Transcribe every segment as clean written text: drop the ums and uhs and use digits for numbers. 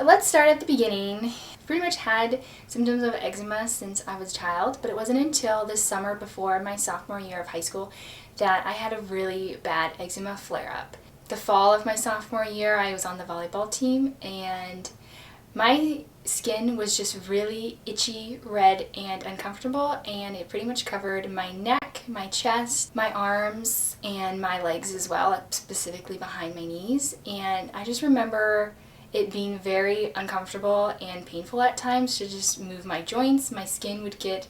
let's start at the beginning. Pretty much had symptoms of eczema since I was a child, but it wasn't until this summer before my sophomore year of high school that I had a really bad eczema flare-up. The fall of my sophomore year, I was on the volleyball team, and my skin was just really itchy, red, and uncomfortable, and it pretty much covered my neck, my chest, my arms, and my legs as well, specifically behind my knees. And I just remember it being very uncomfortable and painful at times to just move my joints. My skin would get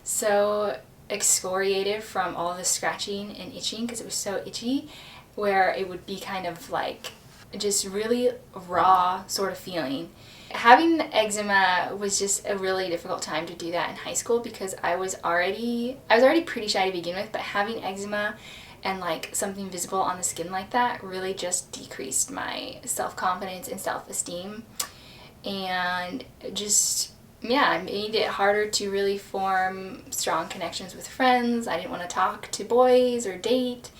so excoriated from all the scratching and itching because it was so itchy, where it would be kind of like just really raw sort of feeling. Having eczema was just a really difficult time to do that in high school because I was already pretty shy to begin with, but having eczema and like something visible on the skin like that really just decreased my self-confidence and self-esteem, and just made it harder to really form strong connections with friends. I didn't want to talk to boys or date,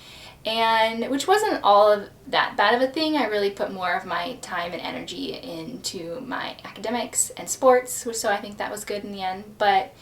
and which wasn't all of that bad of a thing. I really put more of my time and energy into my academics and sports, so I think that was good in the end. But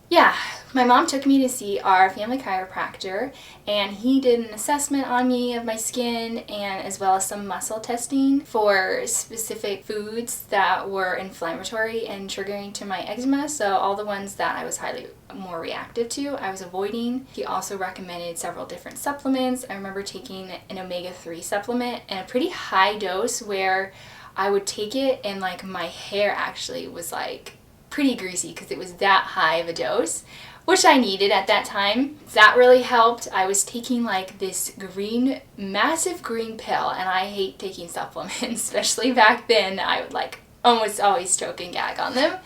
yeah, my mom took me to see our family chiropractor, and he did an assessment on me of my skin and as well as some muscle testing for specific foods that were inflammatory and triggering to my eczema. So all the ones that I was highly more reactive to, I was avoiding. He also recommended several different supplements. I remember taking an omega-3 supplement and a pretty high dose where I would take it and like my hair actually was like pretty greasy because it was that high of a dose, which I needed at that time. That really helped. I was taking like this massive green pill, and I hate taking supplements, especially back then. I would like almost always choke and gag on them.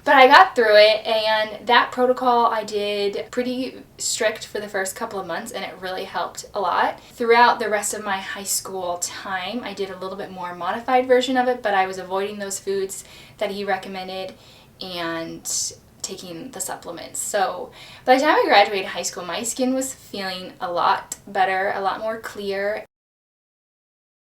But I got through it, and that protocol I did pretty strict for the first couple of months, and it really helped a lot. Throughout the rest of my high school time, I did a little bit more modified version of it, but I was avoiding those foods that he recommended and taking the supplements. So by the time I graduated high school, my skin was feeling a lot better, a lot more clear.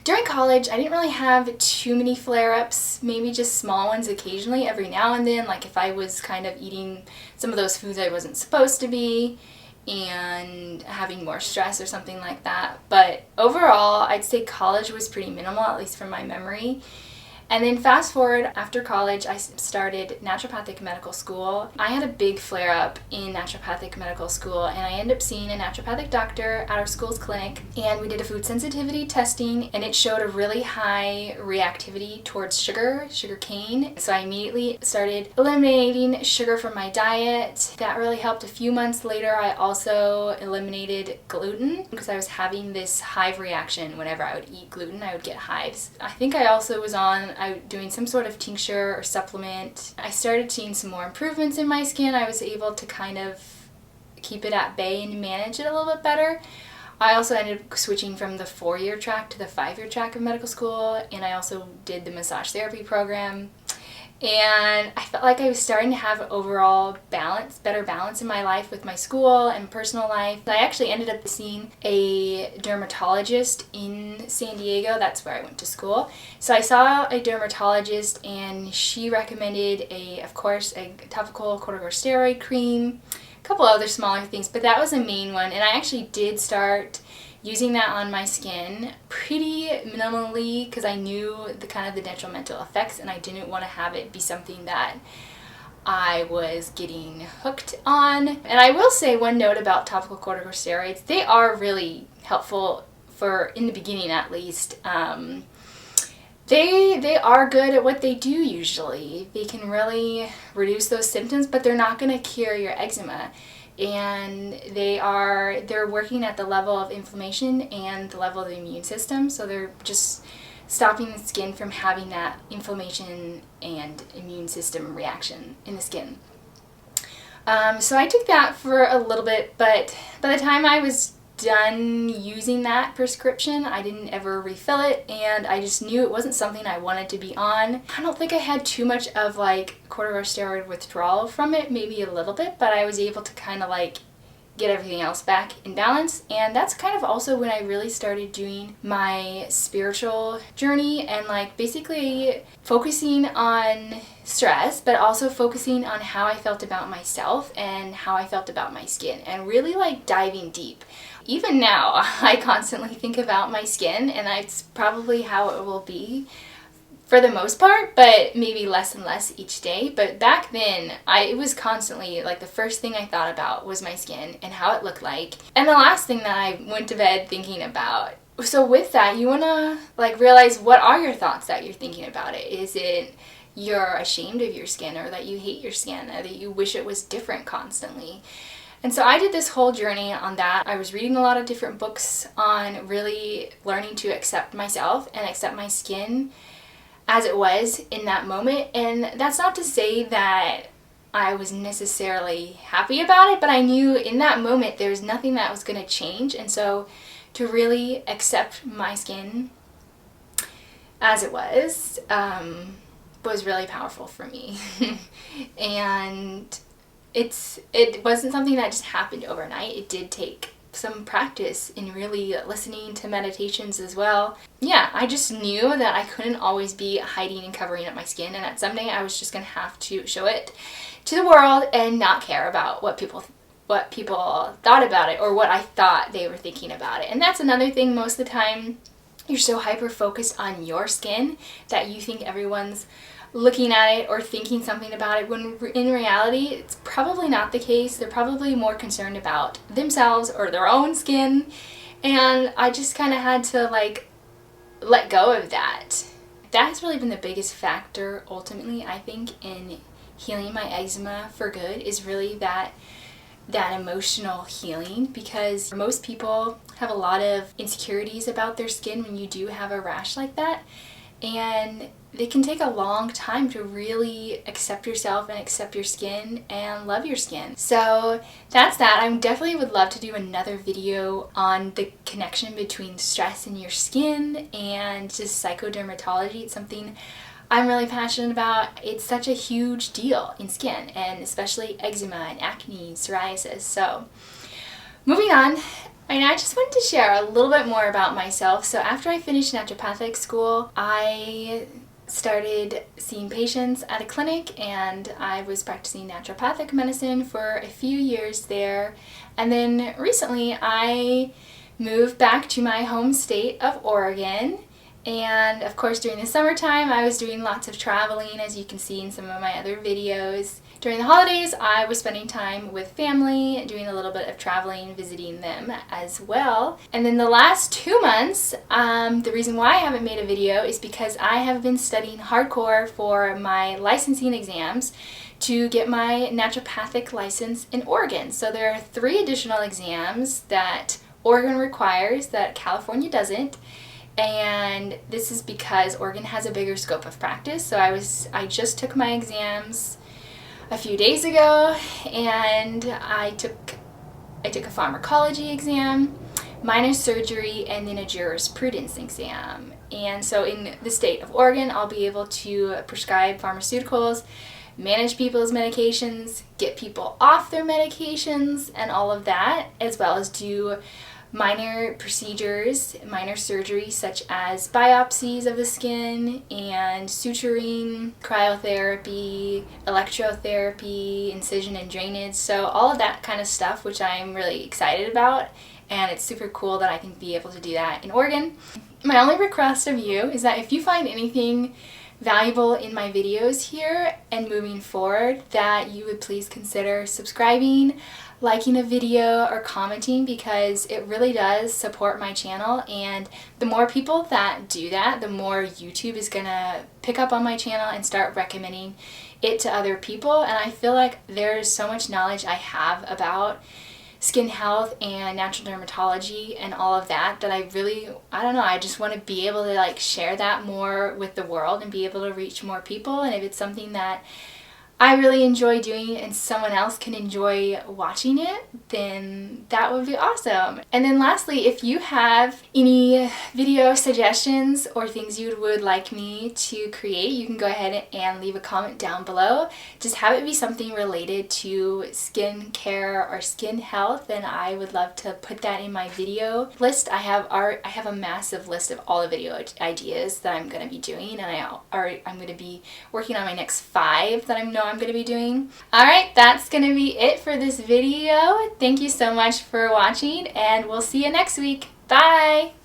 During college, I didn't really have too many flare-ups, maybe just small ones occasionally every now and then, like if I was kind of eating some of those foods I wasn't supposed to be and having more stress or something like that. But overall, I'd say college was pretty minimal, at least from my memory. And then fast forward, after college, I started naturopathic medical school. I had a big flare-up in naturopathic medical school, and I ended up seeing a naturopathic doctor at our school's clinic, and we did a food sensitivity testing, and it showed a really high reactivity towards sugar cane. So I immediately started eliminating sugar from my diet. That really helped. A few months later, I also eliminated gluten because I was having this hive reaction. Whenever I would eat gluten, I would get hives. I think I also was doing some sort of tincture or supplement. I started seeing some more improvements in my skin. I was able to kind of keep it at bay and manage it a little bit better. I also ended up switching from the 4-year track to the 5-year track of medical school, and I also did the massage therapy program. And I felt like I was starting to have overall better balance in my life with my school and personal life. I actually ended up seeing a dermatologist in San Diego. That's where I went to school. So I saw a dermatologist, and she recommended of course, a topical corticosteroid cream, a couple other smaller things, but that was a main one. And I actually did start using that on my skin pretty minimally because I knew the detrimental effects, and I didn't want to have it be something that I was getting hooked on. And I will say one note about topical corticosteroids: they are really helpful in the beginning at least. They are good at what they do usually. They can really reduce those symptoms, but they're not going to cure your eczema. And they're working at the level of inflammation and the level of the immune system, so they're just stopping the skin from having that inflammation and immune system reaction in the skin. So I took that for a little bit, but by the time I was done using that prescription, I didn't ever refill it, and I just knew it wasn't something I wanted to be on. I don't think I had too much of like corticosteroid withdrawal from it, maybe a little bit, but I was able to kind of like get everything else back in balance. And that's kind of also when I really started doing my spiritual journey and like basically focusing on stress, but also focusing on how I felt about myself and how I felt about my skin, and really like diving deep. Even now, I constantly think about my skin, and that's probably how it will be for the most part, but maybe less and less each day. But back then, it was constantly like the first thing I thought about was my skin and how it looked like, and the last thing that I went to bed thinking about. So with that, you want to like realize, what are your thoughts that you're thinking about it? Is it you're ashamed of your skin, or that you hate your skin, or that you wish it was different constantly? And so I did this whole journey on that. I was reading a lot of different books on really learning to accept myself and accept my skin as it was in that moment. And that's not to say that I was necessarily happy about it, but I knew in that moment there was nothing that was going to change. And so to really accept my skin as it was really powerful for me. And it wasn't something that just happened overnight. It did take some practice in really listening to meditations as well. Yeah, I just knew that I couldn't always be hiding and covering up my skin, and that someday I was just gonna have to show it to the world and not care about what people thought about it, or what I thought they were thinking about it. And that's another thing. Most of the time you're so hyper focused on your skin that you think everyone's looking at it or thinking something about it, when in reality it's probably not the case. They're probably more concerned about themselves or their own skin. And I just kind of had to like let go of that. That has really been the biggest factor ultimately, I think, in healing my eczema for good, is really that emotional healing, because most people have a lot of insecurities about their skin when you do have a rash like that, and it can take a long time to really accept yourself and accept your skin and love your skin. So that's that. I definitely would love to do another video on the connection between stress and your skin and just psychodermatology. It's something I'm really passionate about. It's such a huge deal in skin, and especially eczema and acne, psoriasis. So moving on, and I just wanted to share a little bit more about myself. So after I finished naturopathic school, I started seeing patients at a clinic, and I was practicing naturopathic medicine for a few years there. And then recently I moved back to my home state of Oregon. And of course, during the summertime, I was doing lots of traveling, as you can see in some of my other videos. During the holidays, I was spending time with family, doing a little bit of traveling, visiting them as well. And then the last 2 months, the reason why I haven't made a video is because I have been studying hardcore for my licensing exams to get my naturopathic license in Oregon. So there are 3 additional exams that Oregon requires that California doesn't. And this is because Oregon has a bigger scope of practice. So I just took my exams a few days ago, and I took a pharmacology exam, minor surgery, and then a jurisprudence exam. And so in the state of Oregon, I'll be able to prescribe pharmaceuticals, manage people's medications, get people off their medications, and all of that, as well as do minor procedures, minor surgeries such as biopsies of the skin and suturing, cryotherapy, electrotherapy, incision and drainage. So all of that kind of stuff, which I'm really excited about, and it's super cool that I can be able to do that in Oregon. My only request of you is that if you find anything valuable in my videos here and moving forward, that you would please consider subscribing, liking a video, or commenting, because it really does support my channel. And the more people that do that, the more YouTube is gonna pick up on my channel and start recommending it to other people. And I feel like there's so much knowledge I have about skin health and natural dermatology and all of that, that I just want to be able to like share that more with the world and be able to reach more people. And if it's something that I really enjoy doing it and someone else can enjoy watching it, then that would be awesome. And then lastly, if you have any video suggestions or things you would like me to create, you can go ahead and leave a comment down below. Just have it be something related to skin care or skin health, and I would love to put that in my video list. I have a massive list of all the video ideas that I'm going to be doing, and I'm going to be working on my next 5 that I know I'm going to be doing. Alright, that's going to be it for this video. Thank you so much for watching, and we'll see you next week. Bye!